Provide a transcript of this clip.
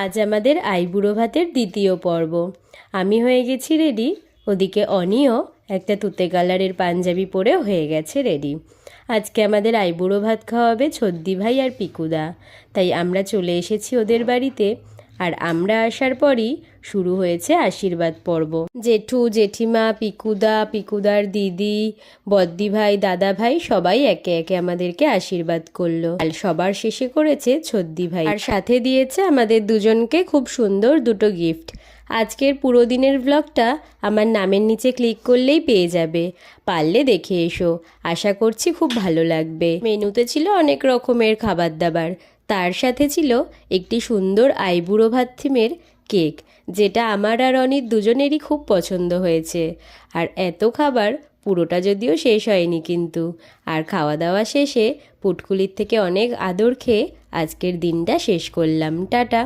আজ আমাদের আইবুড়ো ভাতের দ্বিতীয় পর্ব। আমি হয়ে গেছি রেডি, ওদিকে অনিও একটা তুতে কালারের পাঞ্জাবি পরে হয়ে গেছে রেডি। আজকে আমাদের আইবুড়ো ভাত খাওয়াবে ছদ্দি ভাই আর পিকুদা, তাই আমরা চলে এসেছি ওদের বাড়িতে। আর আমরা আসার পরই শুরু হয়েছে আশীর্বাদ পর্ব। জেঠু জেঠিমা পিকুদা পিকুদার দিদি বদ্দি ভাই দাদা ভাই সবাই একে একে আমাদেরকে আশীর্বাদ করলো। আর সবার শেষে করেছে ছদ্দি ভাই, আর সাথে দিয়েছে আমাদের দুজনকে খুব সুন্দর দুটো গিফট। আজকের পুরো দিনের ব্লগটা আমার নামের নিচে ক্লিক করলেই পেয়ে যাবে, পারলে দেখে এসো। আশা করছি খুব ভালো লাগবে। মেনুতে ছিল অনেক রকমের খাবার দাবার, তার সাথে ছিল একটি সুন্দর আইবুড়ো ভাত থিমের কেক, যেটা আমার আর অনির দুজনেরই খুব পছন্দ হয়েছে। আর এত খাবার পুরোটা যদিও শেষ হয়নি কিন্তু। আর খাওয়া দাওয়া শেষে পুটকুলির থেকে অনেক আদর খেয়ে আজকের দিনটা শেষ করলাম। টাটা।